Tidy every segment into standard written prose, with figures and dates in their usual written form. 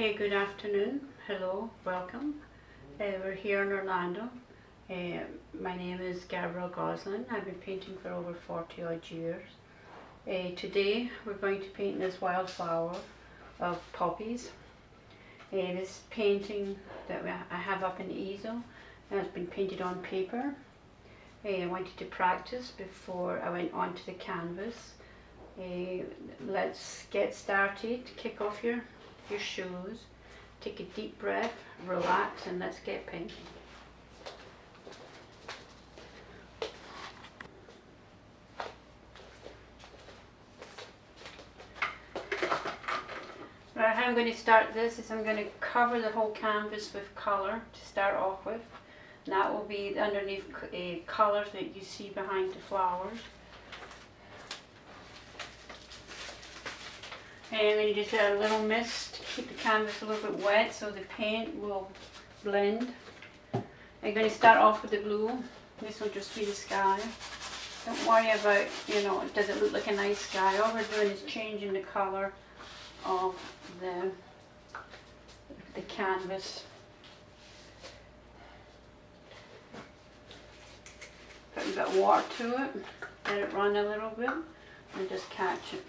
Hey, good afternoon. Hello, welcome. We're here in Orlando. My name is Gabrielle Gosselin. I've been painting for over 40 odd years. Today we're going to paint this wildflower of poppies. This painting that I have up in the easel has been painted on paper. I wanted to practice before I went onto the canvas. Let's get started. Kick off your shoes, take a deep breath, relax, and let's get painting. Right, how I'm going to start this is I'm going to cover the whole canvas with colour to start off with, and that will be underneath colours that you see behind the flowers. And I'm going to just add a little mist to keep the canvas a little bit wet so the paint will blend. I'm going to start off with the blue. This will just be the sky. Don't worry about, does it look like a nice sky. All we're doing is changing the colour of the canvas. Put a bit of water to it, let it run a little bit, and just catch it.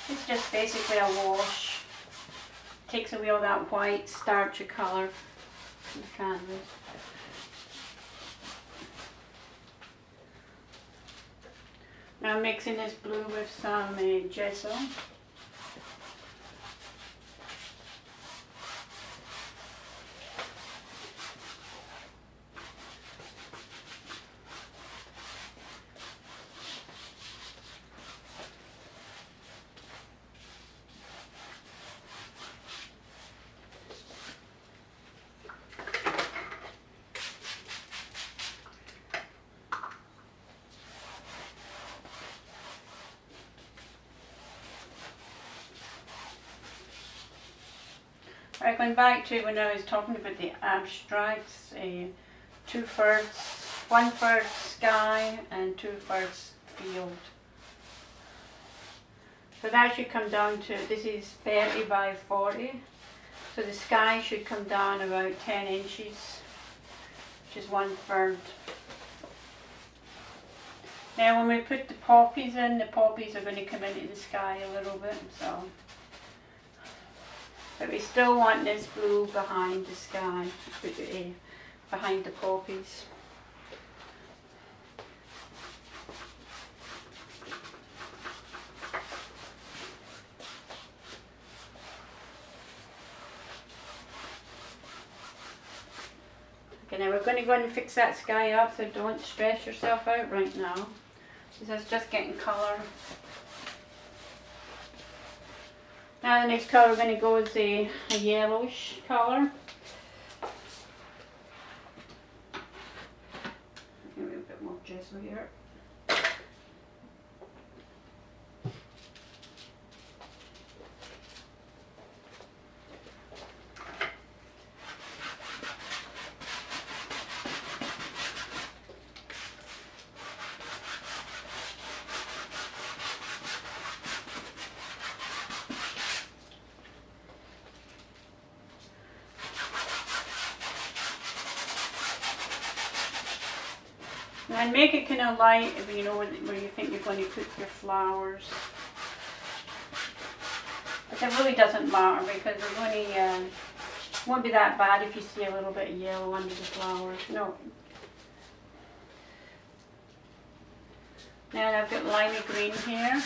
It's just basically a wash. Takes away all that white starchy colour from the canvas. Now I'm mixing this blue with some gesso. Right, going back to when I was talking about the abstracts, 2/3, 1/3 sky and 2/3 field. So that should come down to, this is 30 by 40, so the sky should come down about 10 inches, which is 1/3. Now when we put the poppies in, the poppies are going to come into the sky a little bit, so. But we still want this blue behind the sky, behind the poppies. Okay, now we're going to go and fix that sky up, so don't stress yourself out right now. This is just getting colour. Now the next colour we're going to go is a yellowish colour. Give me a bit more gesso here. And make it kind of light, where you think you're going to put your flowers. But it really doesn't matter because it really won't be that bad if you see a little bit of yellow under the flowers. No. Now I've got limey green here.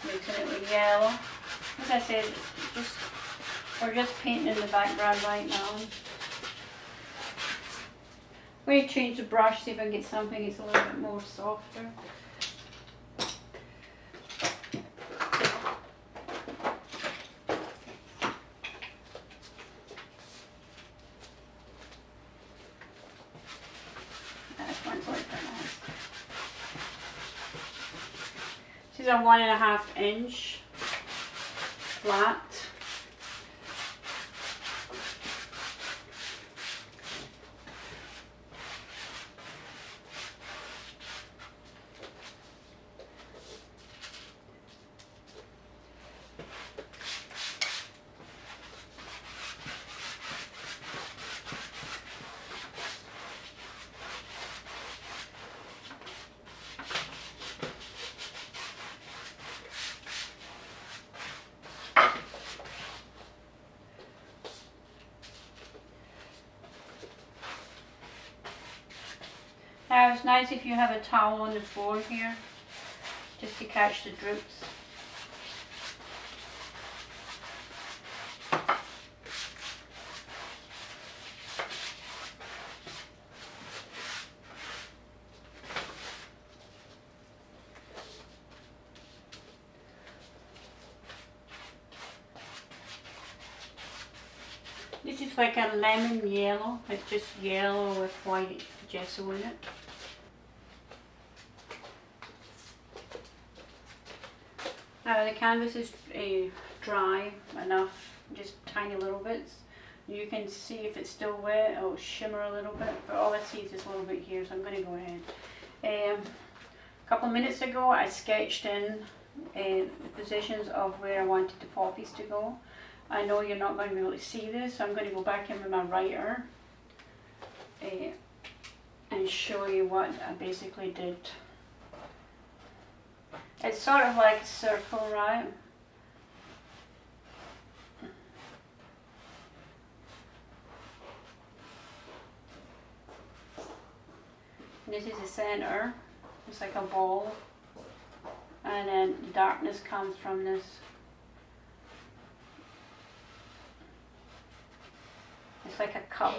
Mixing it with yellow. As I said, we're just painting in the background right now. I'm going to change the brush, see if I can get something that's a little bit more softer. is a 1.5 inch flat. Now it's nice if you have a towel on the floor here, just to catch the drips. This is like a lemon yellow, it's just yellow with white gesso in it. Now the canvas is dry enough, just tiny little bits. You can see if it's still wet, it'll shimmer a little bit, but all I see is this little bit here, so I'm going to go ahead. A couple of minutes ago I sketched in the positions of where I wanted the poppies to go. I know you're not going to be able to see this, so I'm going to go back in with my writer and show you what I basically did. It's sort of like a circle, right? And this is the center, it's like a ball, and then the darkness comes from this. It's like a cup,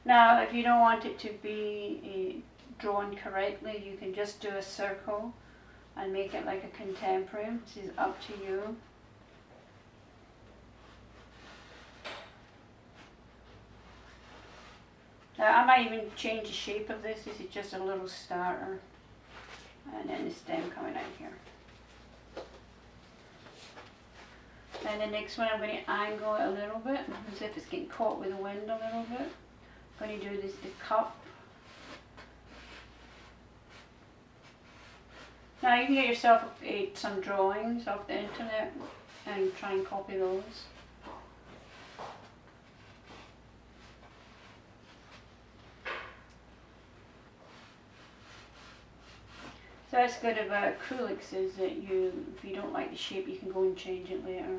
Now, if you don't want it to be drawn correctly, you can just do a circle and make it like a contemporary. This is up to you. Now, I might even change the shape of this. This is just a little starter, and then the stem coming out here. And the next one I'm going to angle it a little bit, as if it's getting caught with the wind a little bit. I'm going to do this, the cup. Now you can get yourself some drawings off the internet and try and copy those. So that's good about acrylics is that if you don't like the shape, you can go and change it later.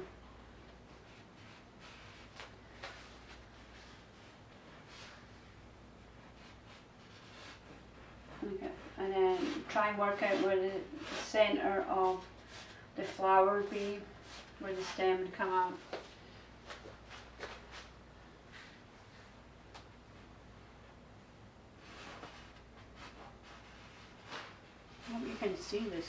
Okay. And then try and work out where the center of the flower would be, where the stem would come out. I hope you can see this.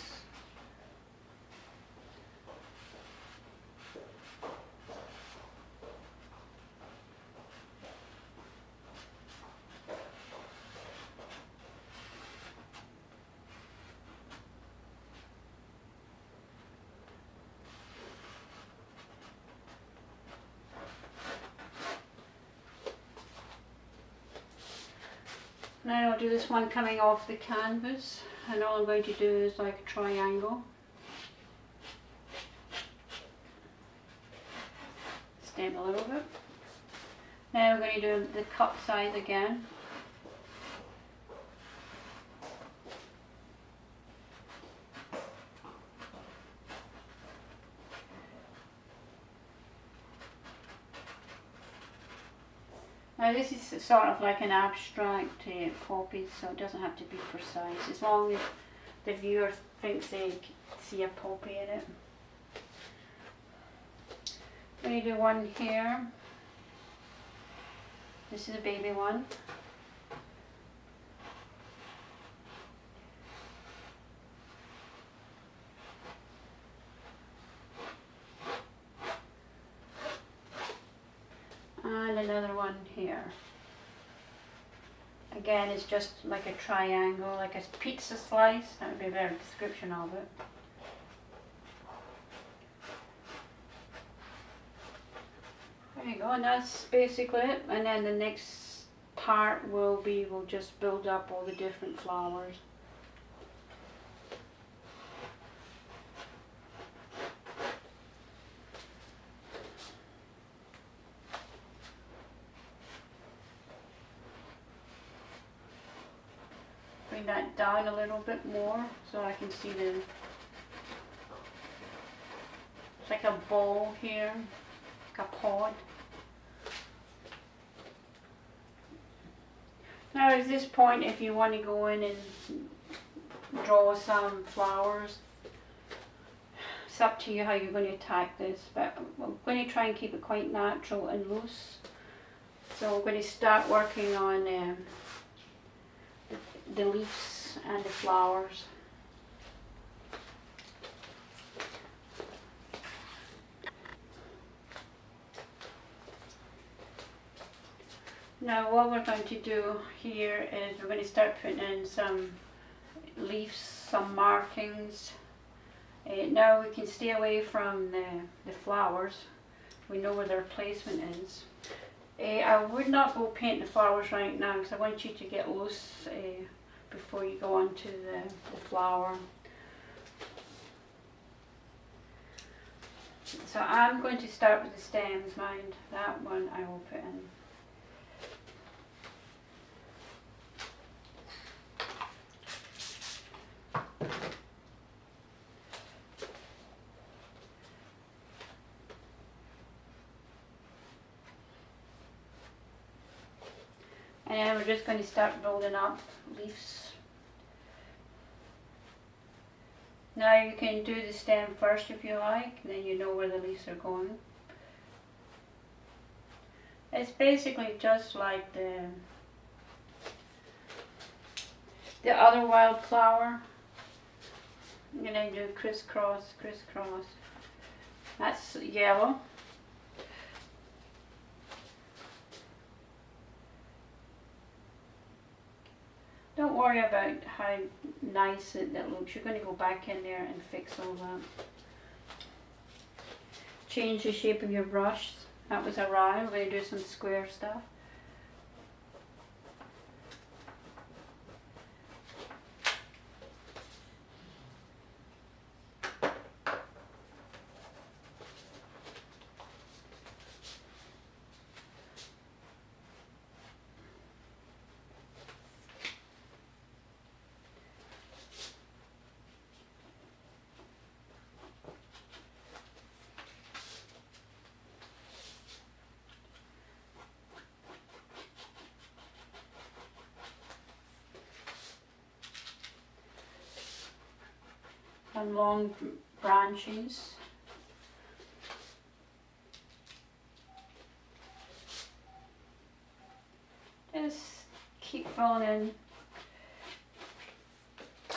Now I'll do this one coming off the canvas, and all I'm going to do is like a triangle. Stem a little bit. Now we're going to do the cup size again. Now this is sort of like an abstract poppy, so it doesn't have to be precise, as long as the viewer thinks they see a poppy in it. I'm going to do one here. This is a baby one. And another one here. Again, it's just like a triangle, like a pizza slice. That would be a better description of it. There you go, and that's basically it. And then the next part will be, we'll just build up all the different flowers. Bring that down a little bit more so I can see the, it's like a bowl here, like a pod. Now at this point, if you want to go in and draw some flowers, it's up to you how you're going to attack this, but I'm going to try and keep it quite natural and loose. So we're going to start working on the leaves and the flowers. Now what we're going to do here is we're going to start putting in some leaves, some markings. Now we can stay away from the flowers. We know where their placement is. I would not go paint the flowers right now because I want you to get loose before you go on to the flower. So I'm going to start with the stems, mind. That one I will put in. And then we're just going to start building up leaves. Now you can do the stem first if you like, then you know where the leaves are going. It's basically just like the other wildflower. I'm going to do crisscross, crisscross. That's yellow. Don't worry about how nice it looks. You're going to go back in there and fix all that. Change the shape of your brush. That was a round. We're going to do some square stuff. And long branches. Just keep filling in. At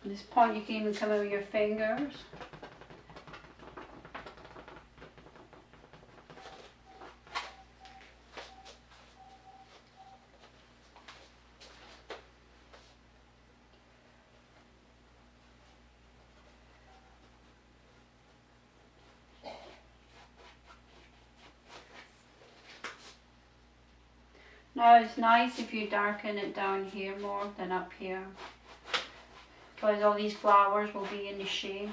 this point you can even come over your fingers. Now it's nice if you darken it down here more than up here, because all these flowers will be in the shade.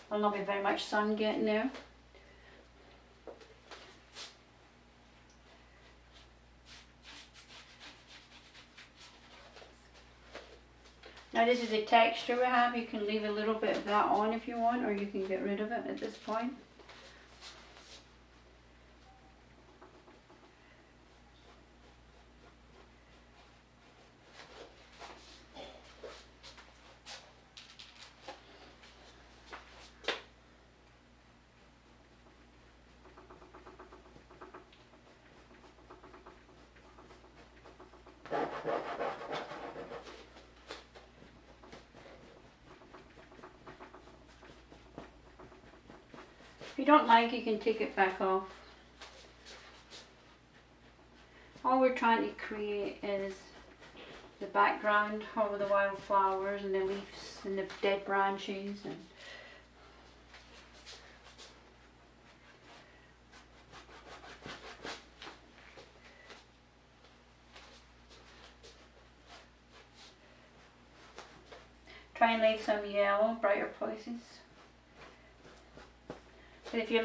There'll not be very much sun getting there. Now this is the texture we have. You can leave a little bit of that on if you want, or you can get rid of it at this point. If you don't like, you can take it back off. all we're trying to create is the background over the wildflowers and the leaves and the dead branches, and try and leave some yellow, brighter places. But if you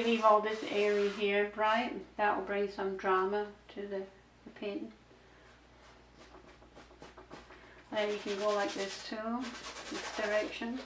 leave all this area here bright, that will bring some drama to the painting. And then you can go like this too, this direction.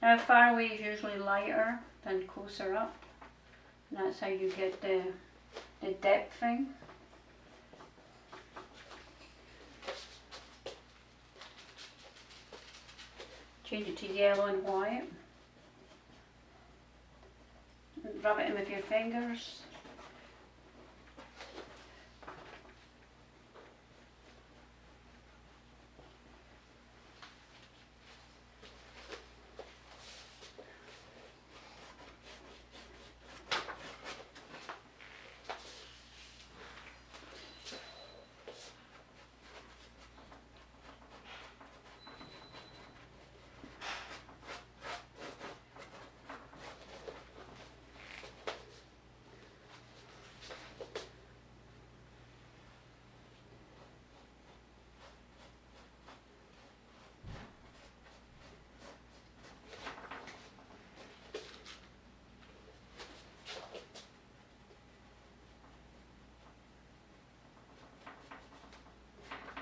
Now far away is usually lighter than closer up, and that's how you get the depth thing. Change it to yellow and white. And rub it in with your fingers.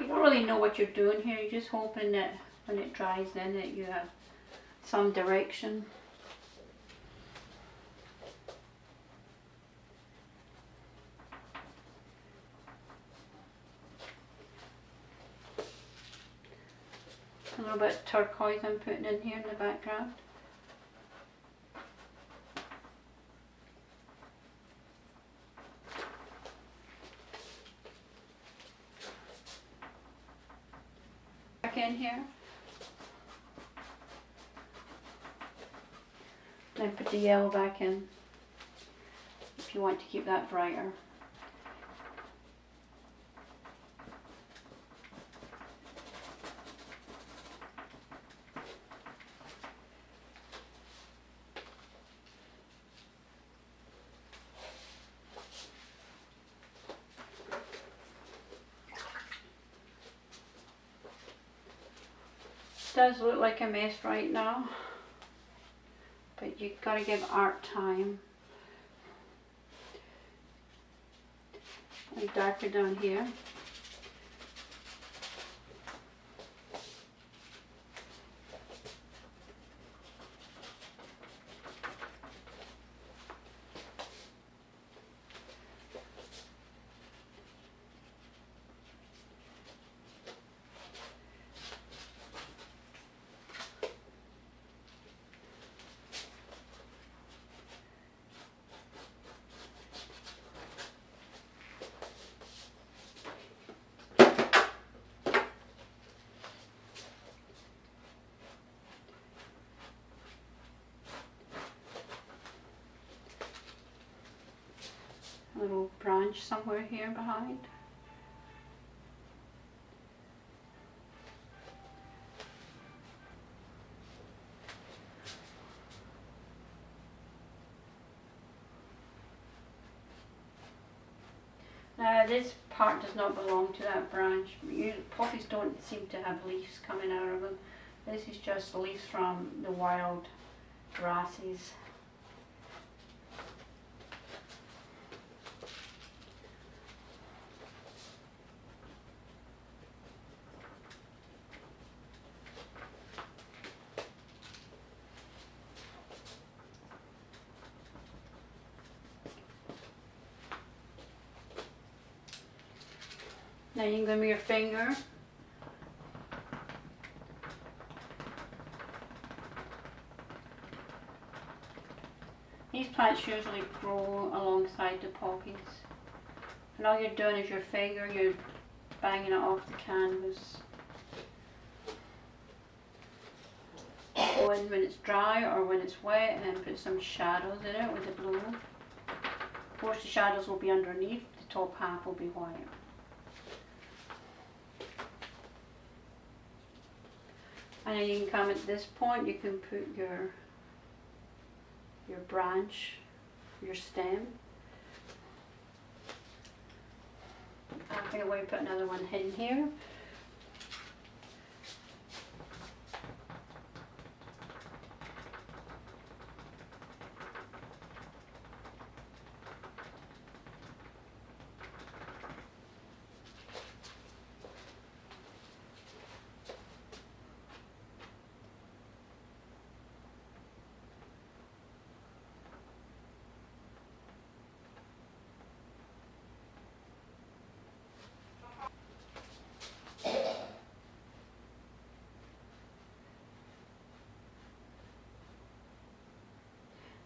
You don't really know what you're doing here, you're just hoping that when it dries in that you have some direction. A little bit of turquoise I'm putting in here in the background. In here, then put the yellow back in if you want to keep that brighter. Does look like a mess right now, but you've got to give art time. Like darker down here. A little branch somewhere here behind. This part does not belong to that branch. Poppies don't seem to have leaves coming out of them. This is just leaves from the wild grasses. Now you can go with your finger. These plants usually grow alongside the poppies. And all you're doing is your finger, you're banging it off the canvas. When it's dry or when it's wet, and then put some shadows in it with the blue. Of course the shadows will be underneath, the top half will be white. And then you can come at this point, you can put your branch, your stem. I think I'm going to put another one in here.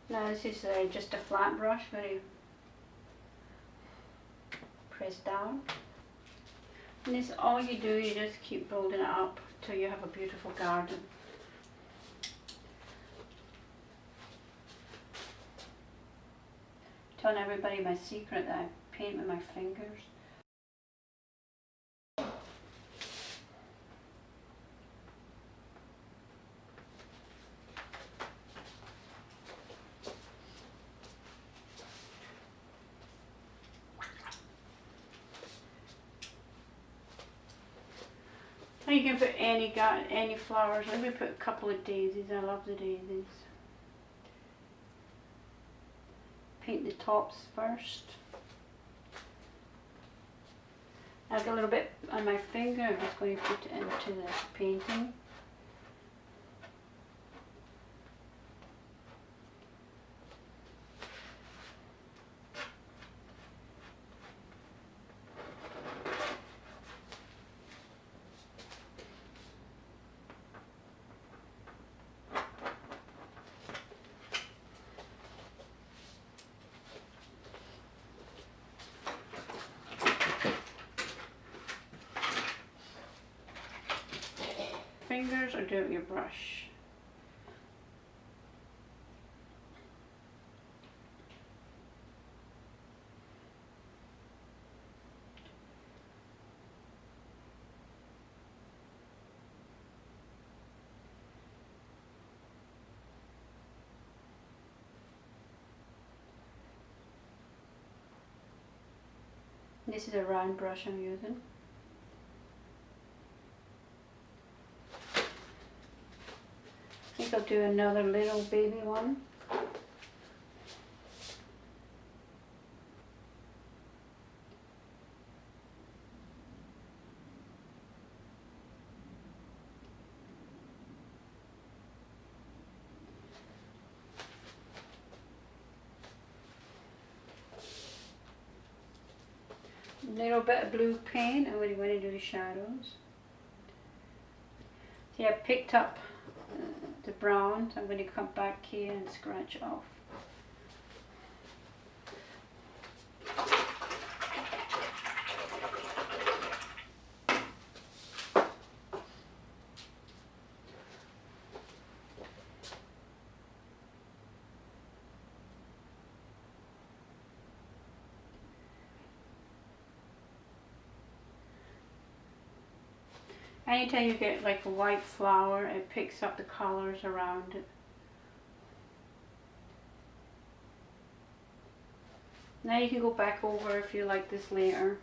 Now this is just a flat brush, very press down. And this, all you do, you just keep building it up till you have a beautiful garden. Telling everybody my secret that I paint with my fingers. Now you can put any flowers. Let me put a couple of daisies. I love the daisies. Paint the tops first. I've got a little bit on my finger. I'm just going to put it into the painting. Fingers or do it with your brush. This is a round brush I'm using. I think I'll do another little baby one. A little bit of blue paint, and we're going to do the shadows. See, I picked up the brown, so I'm going to come back here and scratch off. Anytime you get like a white flower, it picks up the colors around it. Now you can go back over if you like this later.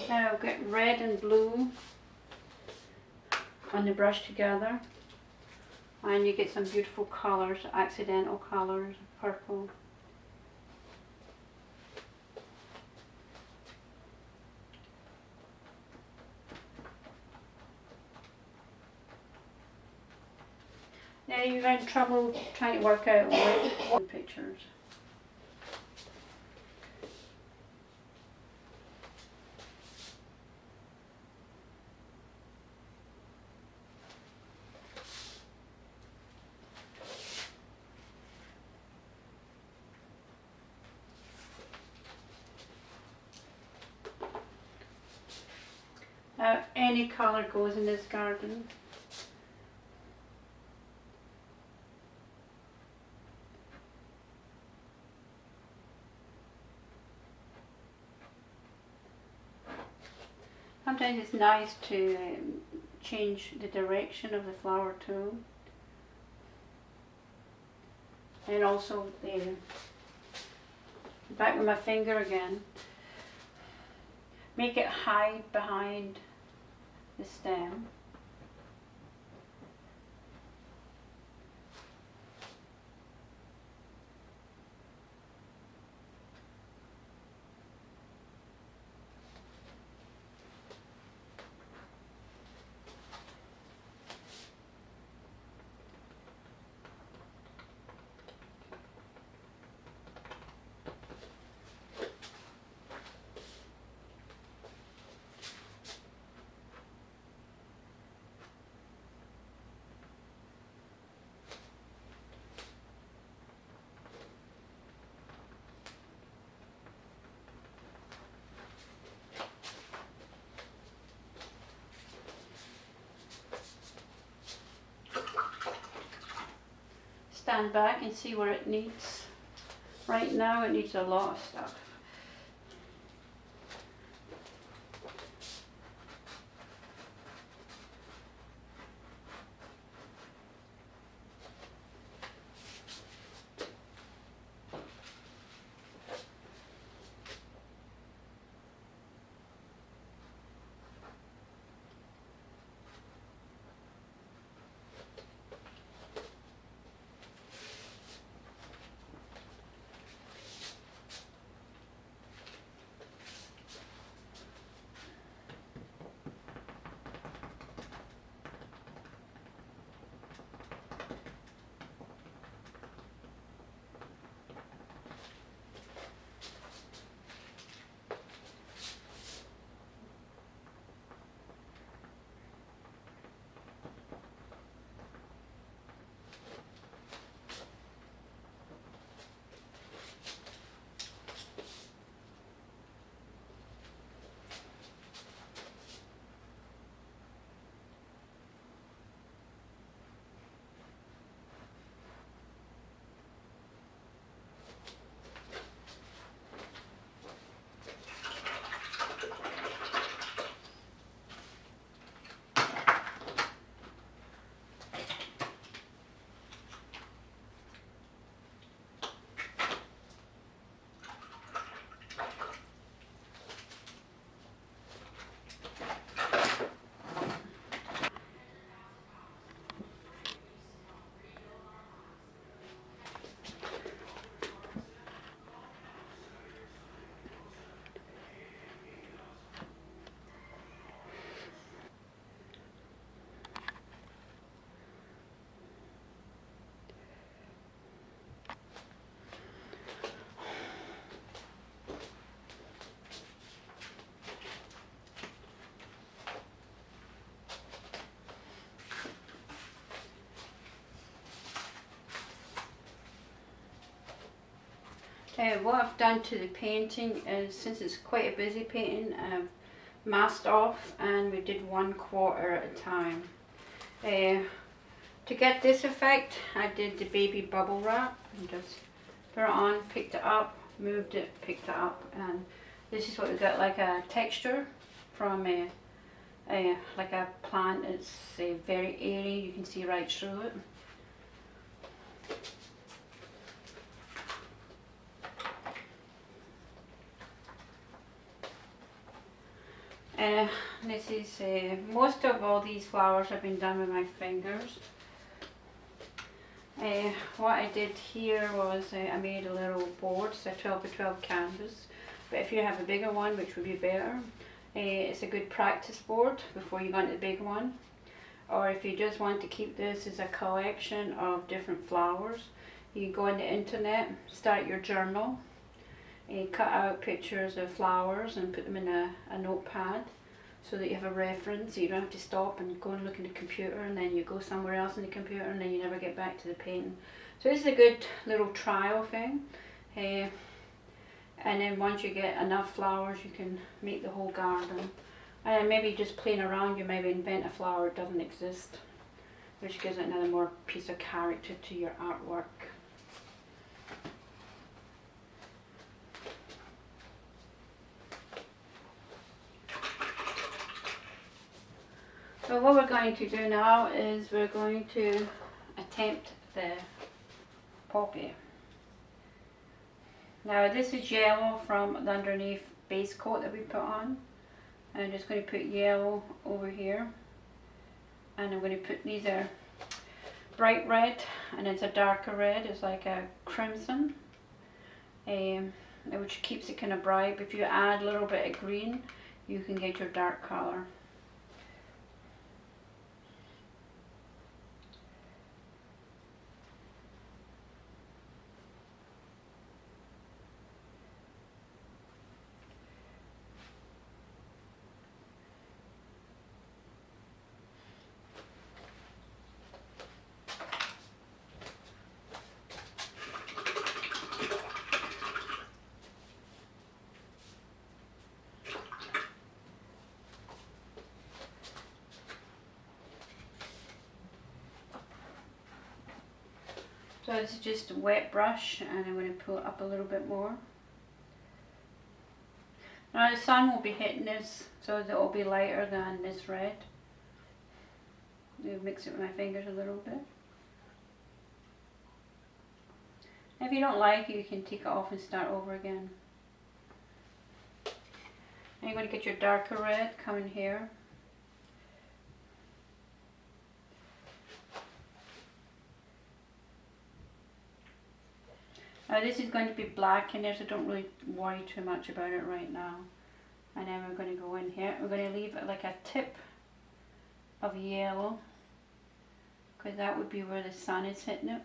Now I'll get red and blue on the brush together, and you get some beautiful colours, accidental colours, purple. Now you've had trouble trying to work out what pictures. Any colour goes in this garden. Sometimes it's nice to change the direction of the flower too. And also back with my finger again, make it hide behind the stem. Stand back and see what it needs. Right now it needs a lot of stuff. What I've done to the painting is, since it's quite a busy painting, I've masked off and we did 1/4 at a time. To get this effect, I did the baby bubble wrap and just put it on, picked it up, moved it, picked it up, and this is what we got, like a texture from like a plant. It's very airy, you can see right through it. This is most of all these flowers have been done with my fingers. What I did here was I made a little board. It's a 12 by 12 canvas, but if you have a bigger one, which would be better, it's a good practice board before you go into the big one. or if you just want to keep this as a collection of different flowers, you can go on the internet, start your journal, and cut out pictures of flowers and put them in a notepad so that you have a reference. You don't have to stop and go and look in the computer and then you go somewhere else in the computer and then you never get back to the painting. So this is a good little trial thing. And then once you get enough flowers, you can make the whole garden. And maybe just playing around, you maybe invent a flower that doesn't exist, which gives it another more piece of character to your artwork. So what we're going to do now is we're going to attempt the poppy. Now this is yellow from the underneath base coat that we put on. I'm just going to put yellow over here, and I'm going to put, these are bright red and it's a darker red, it's like a crimson, which keeps it kind of bright. If you add a little bit of green, you can get your dark colour. So this is just a wet brush, and I'm going to pull it up a little bit more. Now the sun will be hitting this, so that it will be lighter than this red. I'll mix it with my fingers a little bit. If you don't like it, you can take it off and start over again. Now you're going to get your darker red coming here. Now this is going to be black in there, so don't really worry too much about it right now. And then we're going to go in here. We're going to leave it like a tip of yellow, because that would be where the sun is hitting it.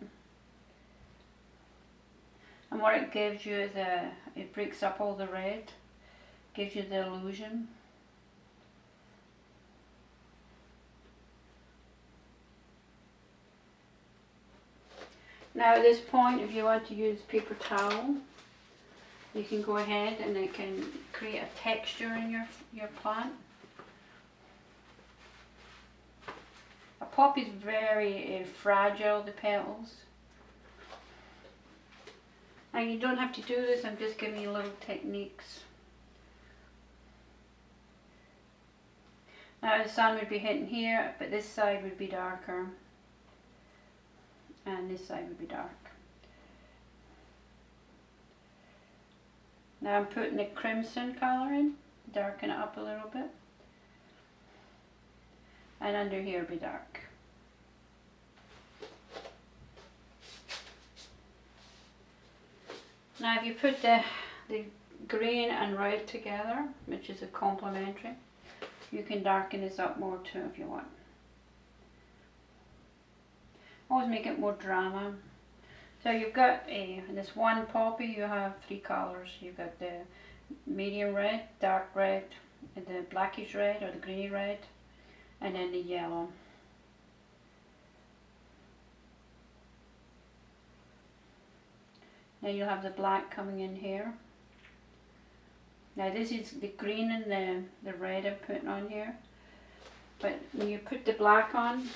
And what it gives you is it breaks up all the red, gives you the illusion. Now at this point, if you want to use paper towel, you can go ahead and it can create a texture in your plant. A poppy is very fragile, the petals. And you don't have to do this, I'm just giving you little techniques. Now the sun would be hitting here, but this side would be darker. And this side would be dark. Now I'm putting the crimson colour in, darken it up a little bit. And under here will be dark. Now if you put the green and red together, which is a complementary, you can darken this up more too if you want. Always make it more drama. So you've got in this one poppy you have three colours. You've got the medium red, dark red, the blackish red or the greeny red, and then the yellow. Now you'll have the black coming in here. Now this is the green and the red I'm putting on here. But when you put the black on,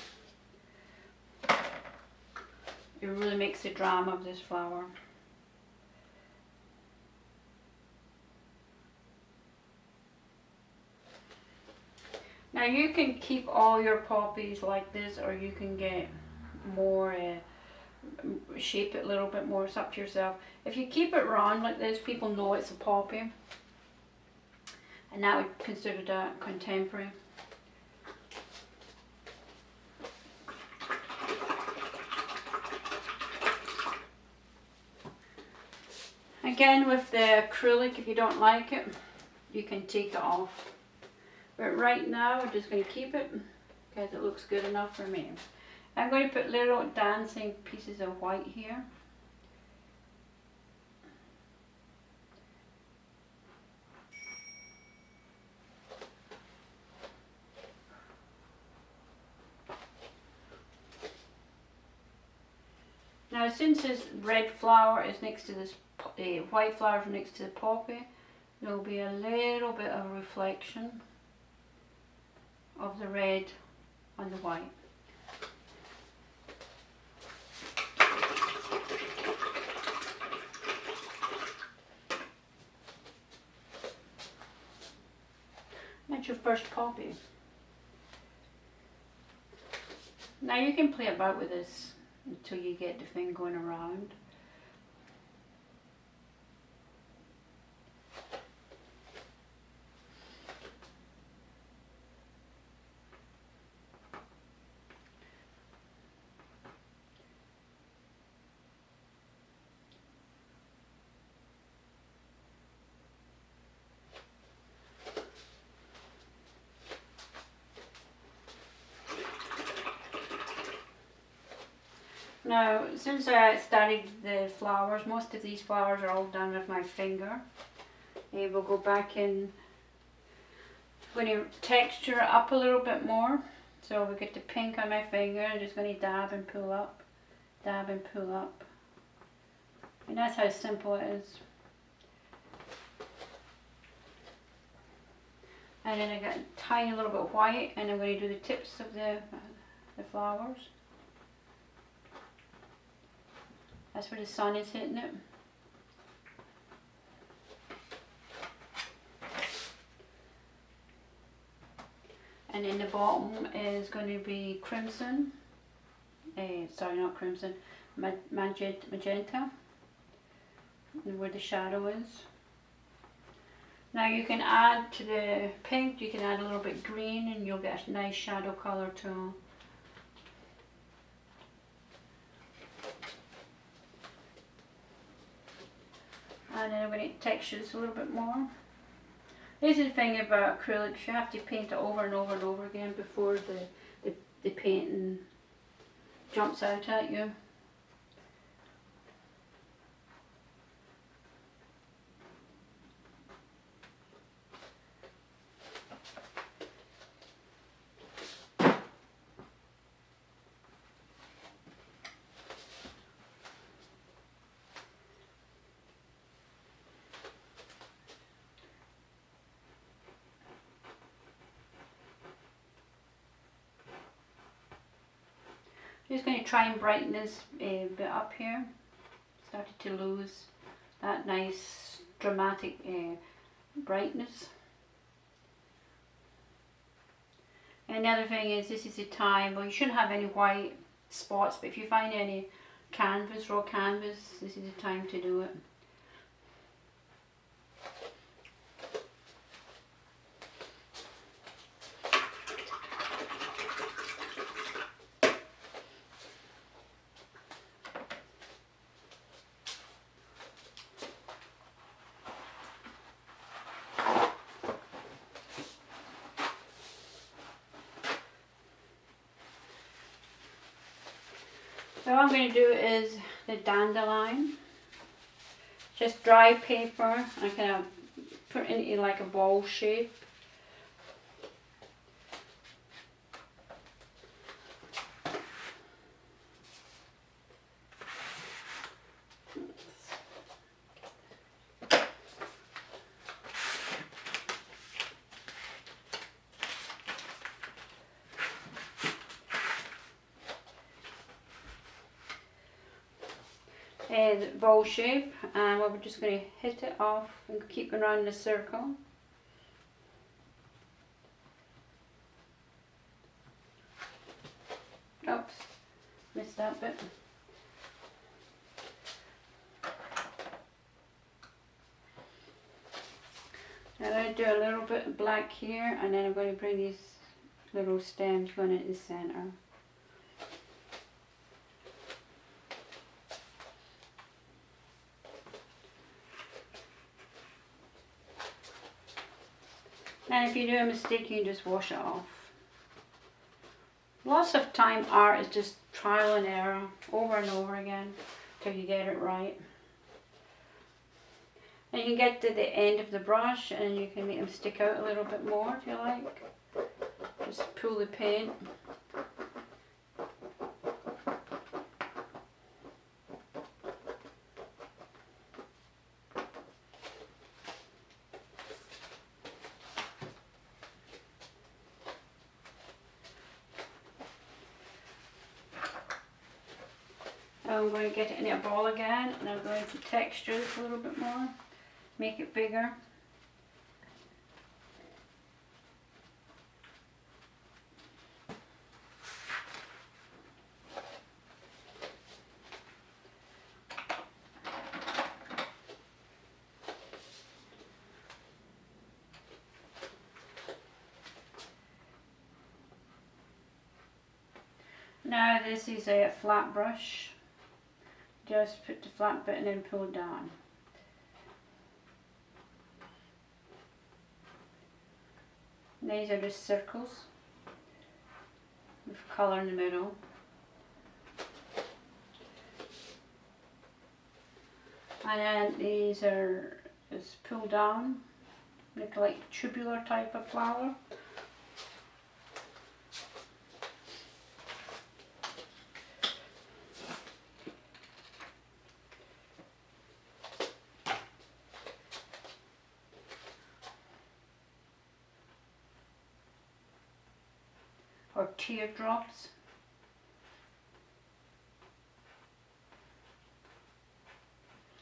it really makes the drama of this flower. Now you can keep all your poppies like this, or you can get more, shape it a little bit more, it's up to yourself. If you keep it round like this, people know it's a poppy, and that would be considered a contemporary. Again, with the acrylic, if you don't like it, you can take it off. But right now, we're just going to keep it, because it looks good enough for me. I'm going to put little dancing pieces of white here. Now since this red flower is next to this white flower is next to the poppy, there will be a little bit of reflection of the red on the white. That's your first poppy. Now you can play about with this until you get the thing going around. Now, since I studied the flowers, most of these flowers are all done with my finger. We'll go back in, I'm going to texture it up a little bit more. So we get the pink on my finger, I'm just going to dab and pull up, dab and pull up. And that's how simple it is. And then I got a tiny little bit of white, and I'm going to do the tips of the flowers. That's where the sun is hitting it. And in the bottom is going to be crimson. Sorry, not crimson, magenta. And where the shadow is. Now you can add to the pink, you can add a little bit green, and you'll get a nice shadow color too. And then I'm going to texture this a little bit more. This is the thing about acrylics, you have to paint it over and over and over again before the painting jumps out at you. Just going to try and brighten this bit up here. Started to lose that nice dramatic brightness. And the other thing is, this is the time, well, you shouldn't have any white spots, but if you find any canvas, raw canvas, this is the time to do it. So what I'm going to do is the dandelion. Just dry paper, I kind of put it into like a ball shape. The ball shape, and we're just going to hit it off and keep going around in a circle. Oops, missed that bit. Now I'm going to do a little bit of black here, and then I'm going to bring these little stems going into the centre. And if you do a mistake, you can just wash it off. Lots of time art is just trial and error, over and over again, till you get it right. And you can get to the end of the brush and you can make them stick out a little bit more if you like. Just pull the paint. I'm going to get it in a ball again, and I'm going to texture it a little bit more, make it bigger. Now this is a flat brush. Just put the flat bit and then pull it down. And these are just circles with colour in the middle. And then these are just pull down, look like tubular type of flower. Or teardrops.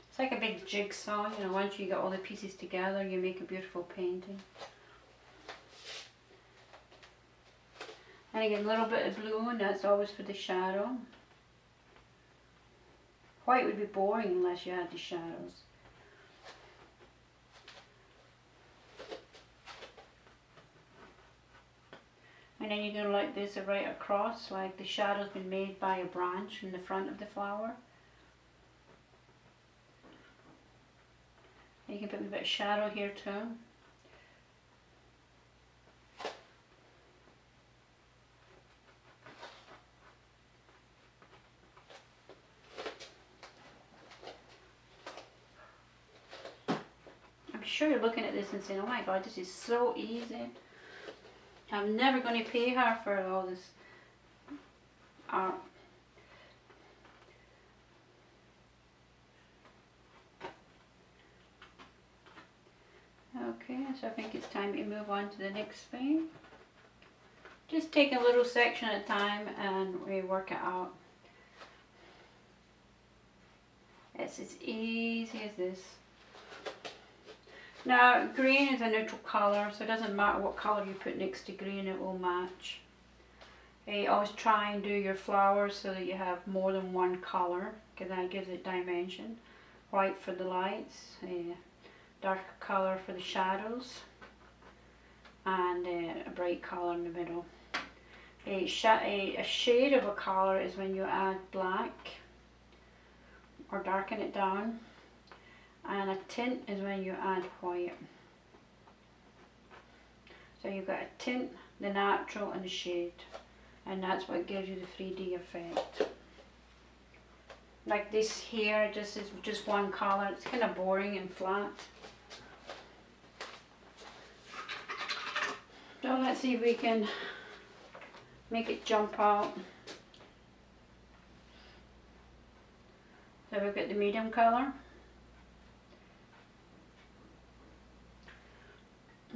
It's like a big jigsaw, you know, once you get all the pieces together you make a beautiful painting. And again, a little bit of blue, and that's always for the shadow. White would be boring unless you had the shadows. And then you're going to let this right across, like the shadow's been made by a branch in the front of the flower. And you can put a bit of shadow here too. I'm sure you're looking at this and saying, oh my god, this is so easy. I'm never going to pay her for all this art. Okay, so I think it's time to move on to the next thing. Just take a little section at a time and we work it out. It's as easy as this. Now, green is a neutral colour, so it doesn't matter what colour you put next to green, it will match. Always try and do your flowers so that you have more than one colour, because that gives it dimension. White for the lights, dark colour for the shadows, and a bright colour in the middle. A shade of a colour is when you add black or darken it down. And a tint is when you add white. So you've got a tint, the natural and the shade. And that's what gives you the 3D effect. Like this here, just is just one colour. It's kind of boring and flat. So let's see if we can make it jump out. So we've got the medium colour.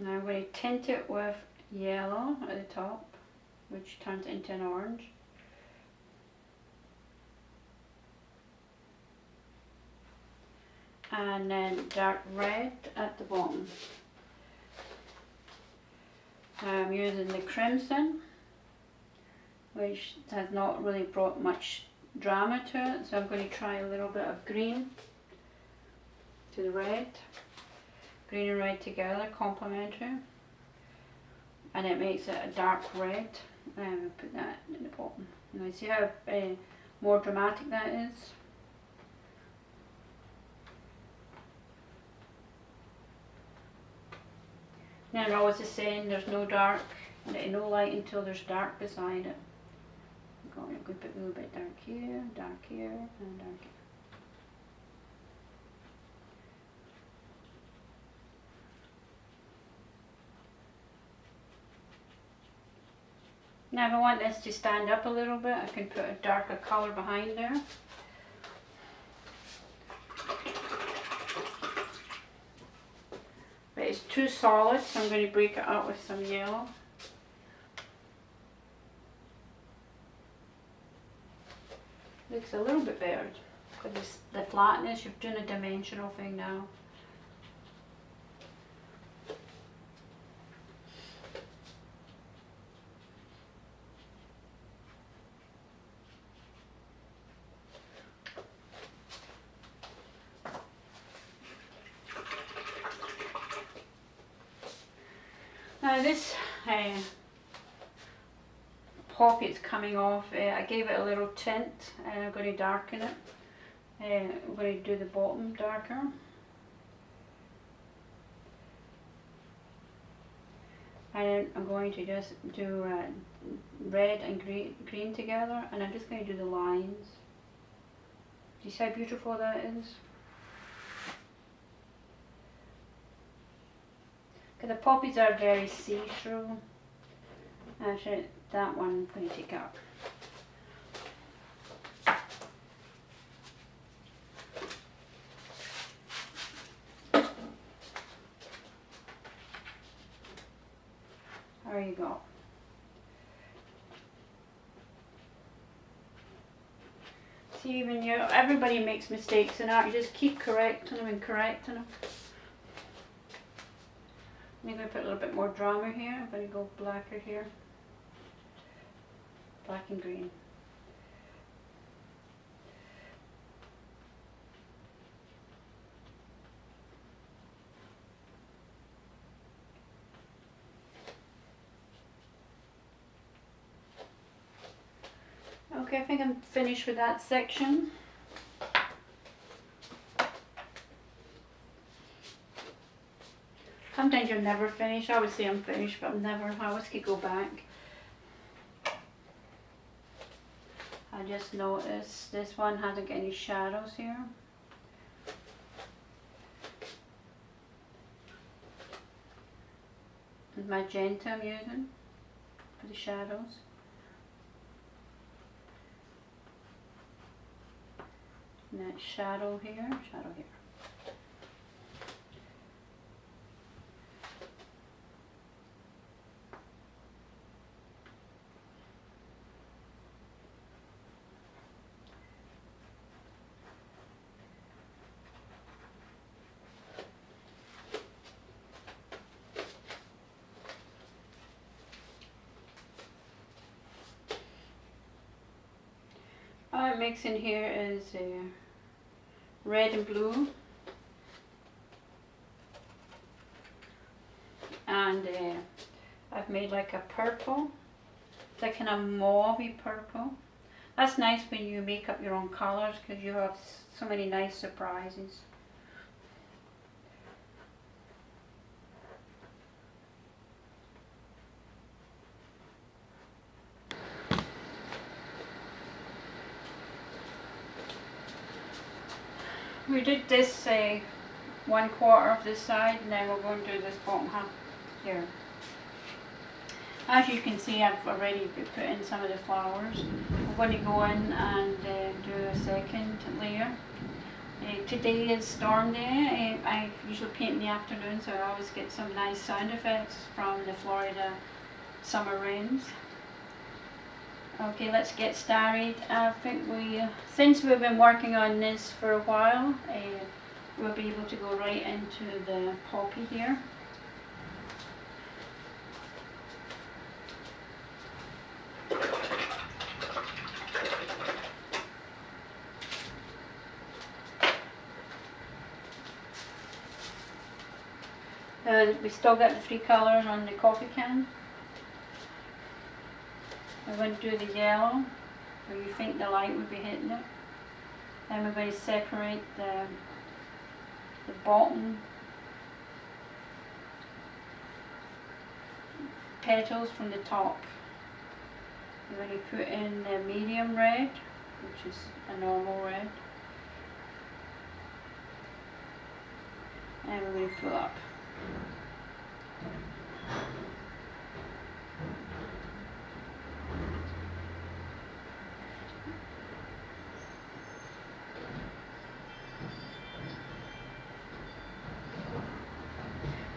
Now I'm going to tint it with yellow at the top, which turns into an orange. And then dark red at the bottom. I'm using the crimson, which has not really brought much drama to it, so I'm going to try a little bit of green to the red. Green and red together, complementary, and it makes it a dark red. And I'll put that in the bottom. Now see how more dramatic that is. Now I always saying there's no dark, no light until there's dark beside it. go. I'm going to put a little bit dark here, and dark here. Now if I want this to stand up a little bit, I can put a darker colour behind there. But it's too solid, so I'm going to break it up with some yellow. Looks a little bit better because the flatness, you're doing a dimensional thing now. Now this poppy is coming off. I gave it a little tint and I'm going to darken it. I'm going to do the bottom darker. And I'm going to just do red and green together, and I'm just going to do the lines. Do you see how beautiful that is? Because the poppies are very see-through. Actually, that one I'm going to take out. There you go. See, even everybody makes mistakes in art. You just keep correcting them and correcting them. I'm going to put a little bit more drama here. I'm going to go blacker here. Black and green. Okay, I think I'm finished with that section. Sometimes you're never finished. I always say I'm finished, but I'm never. I always could go back. I just noticed this one hasn't got any shadows here. The magenta I'm using for the shadows. And that shadow here, shadow here. All I'm mixing here is red and blue, and I've made like a purple, like kind of mauvey purple. That's nice when you make up your own colours because you have so many nice surprises. We did this 1/4 of this side, and then we're going to do this bottom half here. As you can see, I've already put in some of the flowers. I'm going to go in and do a second layer. Today is storm day. I usually paint in the afternoon, so I always get some nice sound effects from the Florida summer rains. Okay, let's get started. I think since we've been working on this for a while, we'll be able to go right into the poppy here. We still got the 3 colours on the coffee can. We're going to do the yellow, where you think the light would be hitting it. Then we're going to separate the bottom petals from the top. You're going to put in the medium red, which is a normal red, and we're going to pull up.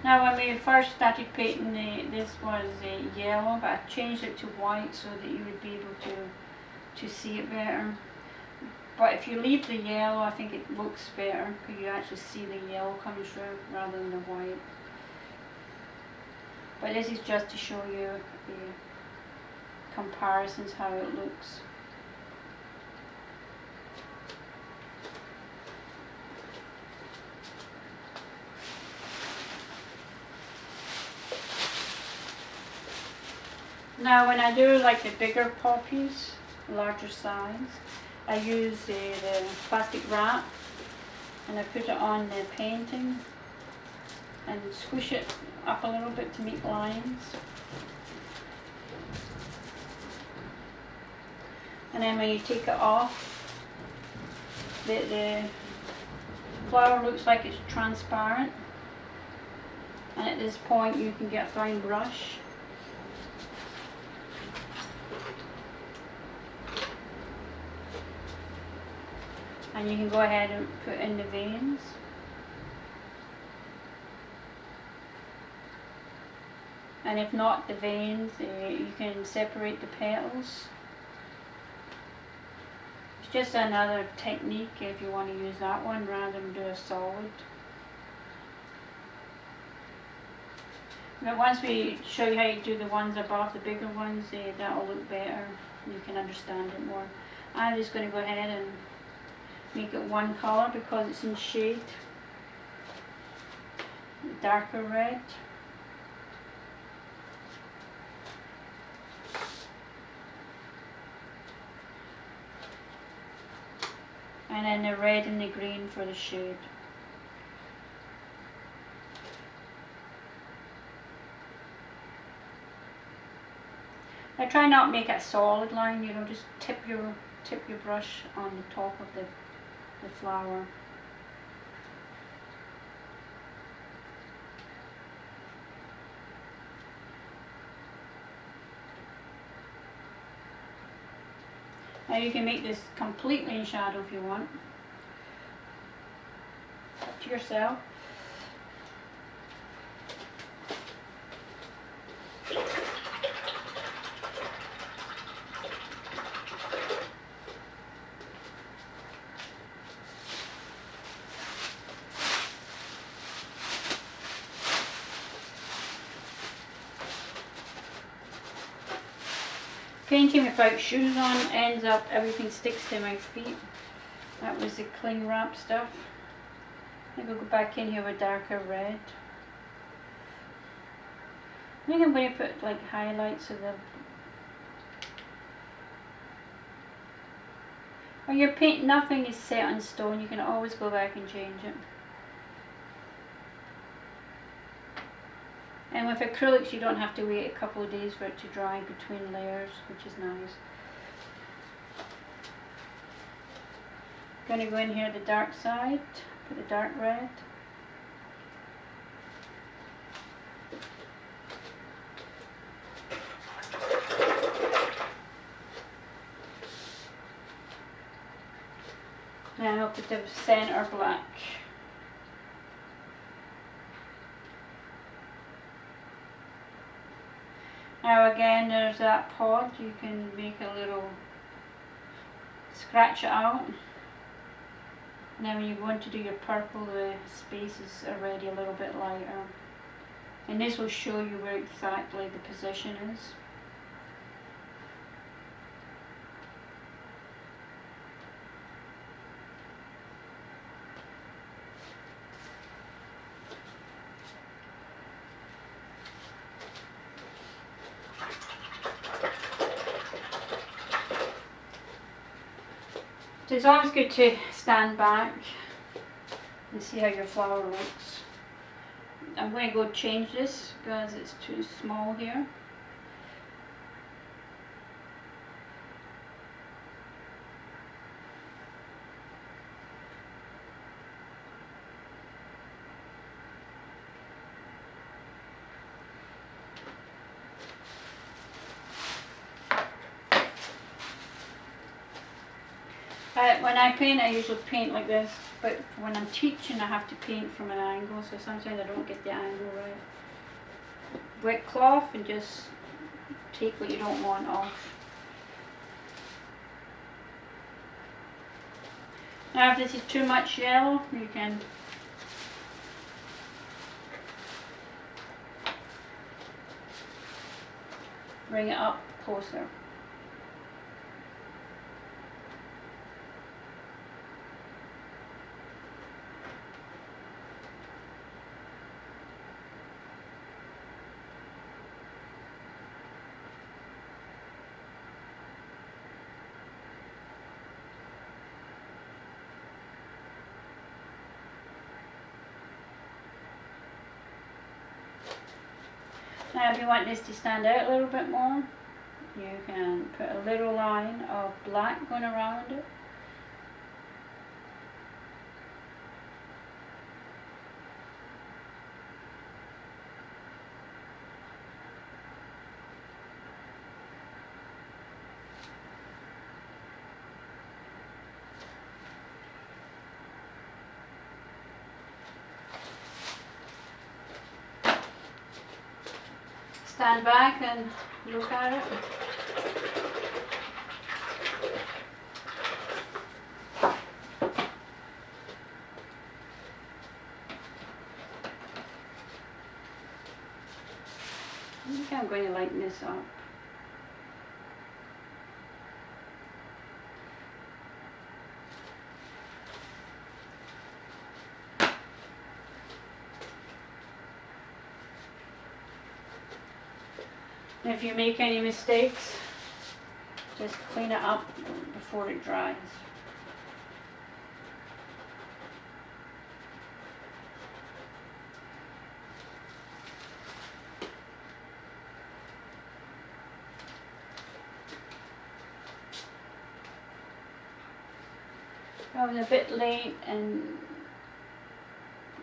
Now when we first started painting, this was yellow, but I changed it to white so that you would be able to see it better. But if you leave the yellow, I think it looks better because you actually see the yellow coming through rather than the white. But this is just to show you the comparisons, how it looks. Now when I do like the bigger poppies, larger size, I use the plastic wrap and I put it on the painting and squish it up a little bit to make lines. And then when you take it off, the flower looks like it's transparent, and at this point you can get a fine brush and you can go ahead and put in the veins. And if not the veins, you can separate the petals. It's just another technique if you want to use that one rather than do a solid. But once we show you how you do the ones above, the bigger ones, that will look better. You can understand it more. I'm just going to go ahead and make it one color because it's in shade, darker red. And then the red and the green for the shade. I try not to make a solid line, you know, just tip your brush on the top of the flower. Now you can make this completely in shadow if you want. Up to yourself. Painting without shoes on ends up everything sticks to my feet. That was the cling wrap stuff. I think I'll go back in here with darker red. I think I'm going to put like highlights of the... When you're painting, nothing is set in stone. You can always go back and change it. And with acrylics you don't have to wait a couple of days for it to dry between layers, which is nice. Going to go in here the dark side, put the dark red. And I'll put the center black. Now again, there's that pod, you can make a little, scratch it out. And then when you go in to do your purple, the space is already a little bit lighter. And this will show you where exactly the position is. So it's always good to stand back and see how your flower looks. I'm going to go change this because it's too small here. When I paint, I usually paint like this, but when I'm teaching, I have to paint from an angle, so sometimes I don't get the angle right. Wet cloth and just take what you don't want off. Now if this is too much yellow, you can bring it up closer. Now if you want this to stand out a little bit more, you can put a little line of black going around it. Stand back and look at it. I think I'm going to lighten this up. And if you make any mistakes, just clean it up before it dries. I was a bit late in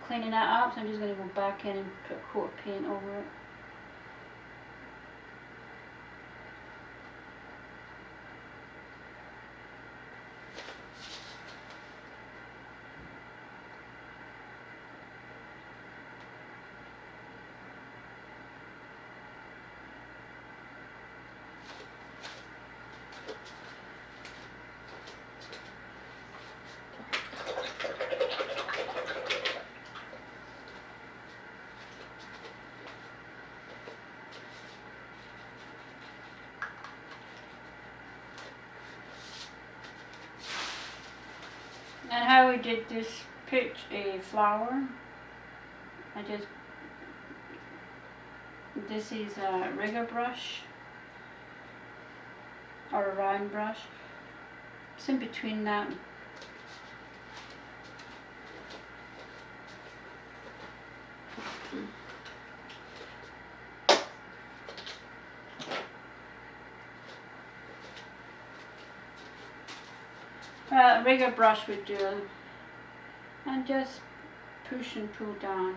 cleaning that up, so I'm just going to go back in and put a coat of paint over it. And how we did this pitch a flower, this is a rigger brush, or a round brush. It's in between that. A rigger brush would do, and just push and pull down.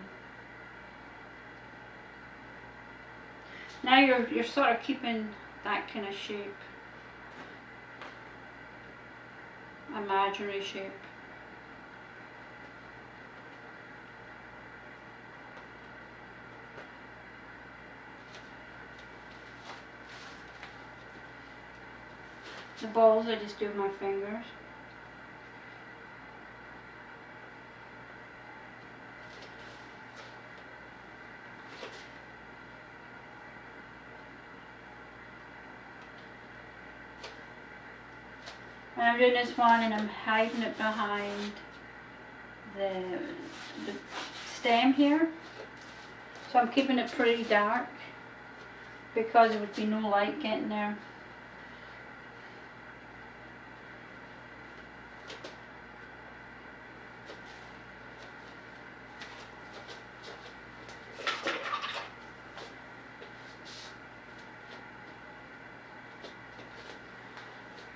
Now you're sort of keeping that kind of shape, imaginary shape. The balls I just do with my fingers. And I'm doing this one and I'm hiding it behind the stem here. So I'm keeping it pretty dark because there would be no light getting there.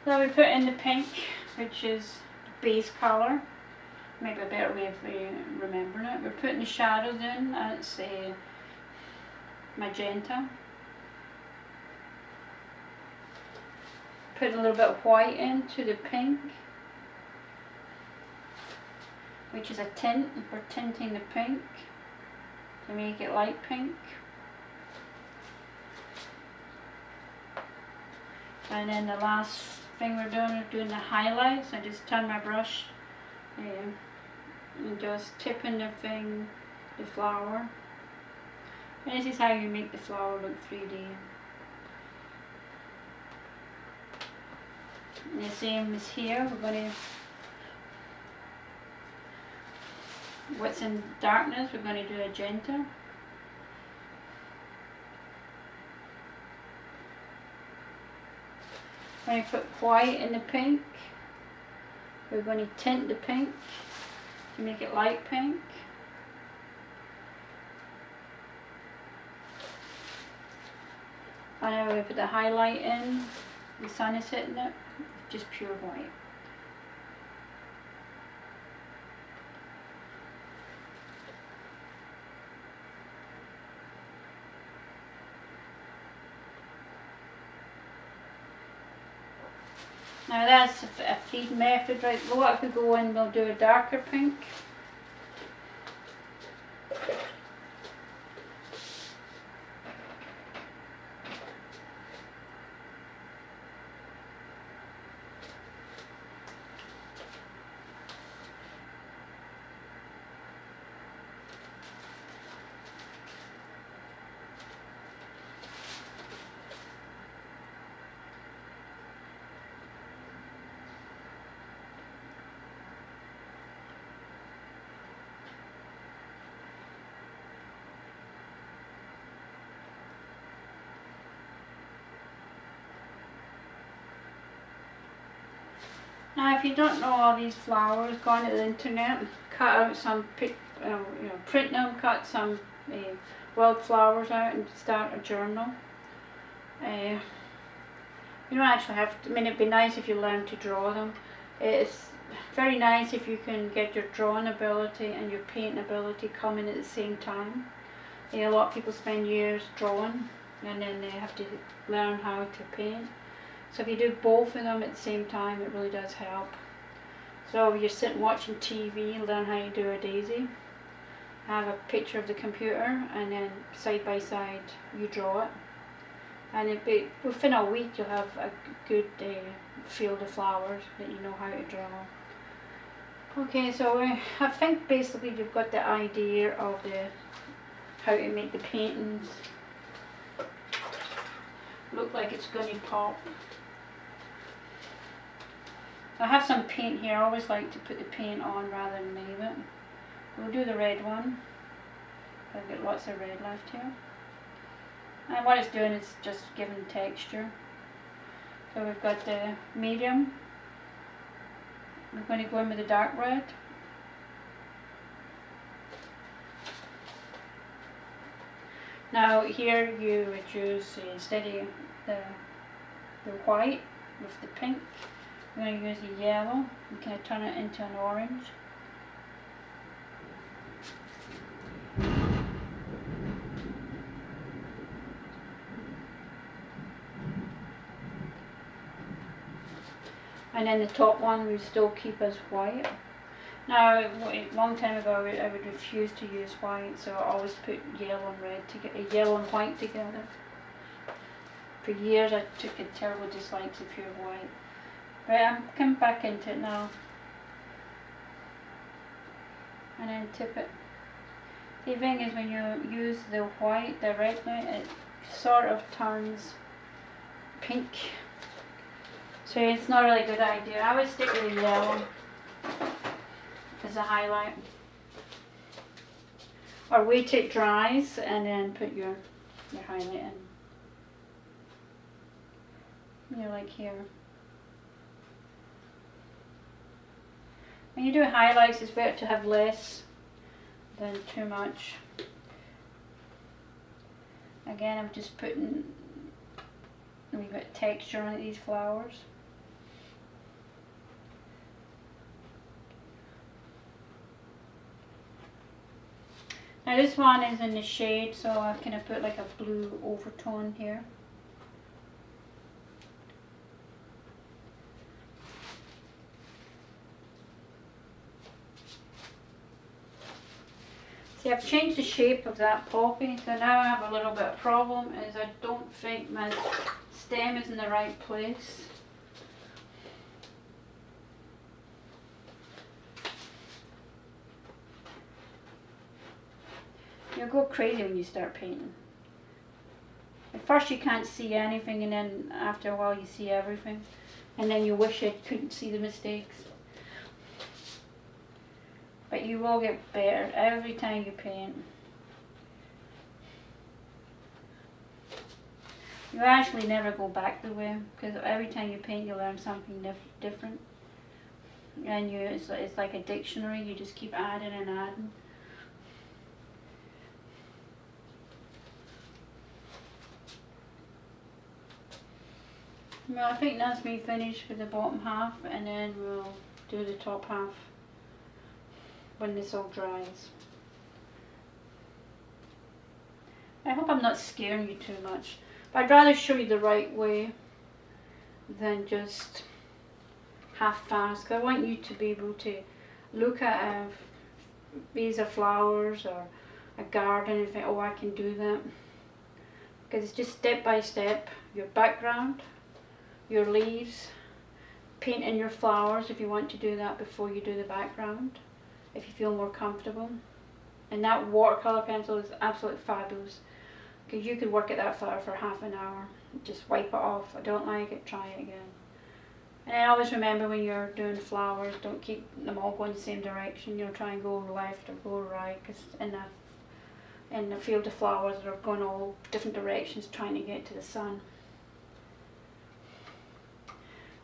So we put in the pink, which is the base colour. Maybe a better way of remembering it. We're putting the shadows in. It's a magenta. Putting a little bit of white into the pink. which is a tint. We're tinting the pink to make it light pink. And then the last thing we're doing is doing the highlights. I just turn my brush and just tipping the flower. And this is how you make the flower look 3D. And the same as here, we're going to, what's in darkness, we're going to do magenta. We're going to put white in the pink. We're going to tint the pink to make it light pink. And then we put the highlight in. The sun is hitting it, just pure white. Now that's a feed method, right? What if we go in, we'll do a darker pink. Now if you don't know all these flowers, go onto the internet, cut out some, print them, cut some wild flowers out and start a journal. You don't actually have to, I mean it'd be nice if you learn to draw them. It's very nice if you can get your drawing ability and your painting ability coming at the same time. A lot of people spend years drawing and then they have to learn how to paint. So if you do both of them at the same time, it really does help. So if you're sitting watching TV, learn how to do a daisy. Have a picture of the computer and then side by side you draw it. And within a week you'll have a good field of flowers that you know how to draw. Okay, so I think basically you've got the idea of how to make the paintings look like it's going to pop. I have some paint here. I always like to put the paint on rather than leave it. We'll do the red one. I've got lots of red left here. And what it's doing is just giving texture. So we've got the medium. We're going to go in with the dark red. Now here you would use, instead of the white with the pink, I'm going to use the yellow and kind of turn it into an orange. And then the top one we still keep as white. Now, a long time ago I would refuse to use white, so I always put yellow and red together, yellow and white together. For years I took a terrible dislike to pure white. Right, I'm coming back into it now. And then tip it. The thing is when you use the white directly, it sort of turns pink. So it's not really a good idea. I would stick with the yellow as a highlight. Or wait till it dries and then put your highlight in. Like here. When you do highlights, it's better to have less than too much. Again, I'm just putting a wee bit of texture on these flowers. Now this one is in the shade, so I've kind of put like a blue overtone here. See, I've changed the shape of that poppy, so now I have a little bit of problem is I don't think my stem is in the right place. You'll go crazy when you start painting. At first you can't see anything, and then after a while you see everything, and then you wish you couldn't see the mistakes. But you will get better every time you paint. You actually never go back the way, because every time you paint you learn something different. And it's like a dictionary, you just keep adding and adding. Well, I think that's me finished with the bottom half, and then we'll do the top half when this all dries. I hope I'm not scaring you too much, but I'd rather show you the right way than just half-fast, because I want you to be able to look at a vase of flowers or a garden and think, oh, I can do that. Because it's just step by step, your background, your leaves, painting your flowers if you want to do that before you do the background, if you feel more comfortable. And that watercolor pencil is absolutely fabulous, because you could work at that flower for half an hour, just wipe it off. I don't like it, try it again. And I always remember when you're doing flowers, don't keep them all going the same direction. You'll try and go left or go right, because in the field of flowers that are going all different directions trying to get to the sun.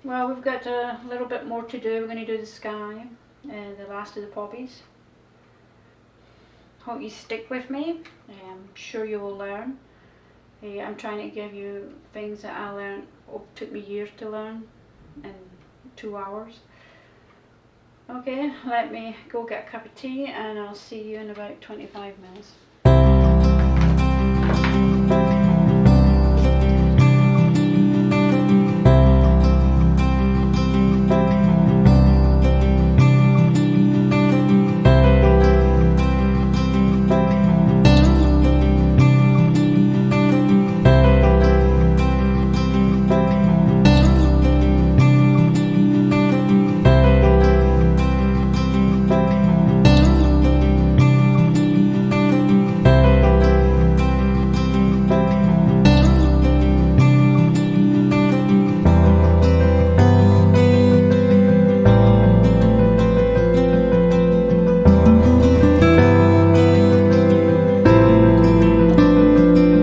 Well, we've got a little bit more to do. We're going to do the sky, the last of the poppies. Hope you stick with me. I'm sure you will learn. I'm trying to give you things that I learned, took me years to learn, in 2 hours. Okay, let me go get a cup of tea, and I'll see you in about 25 minutes.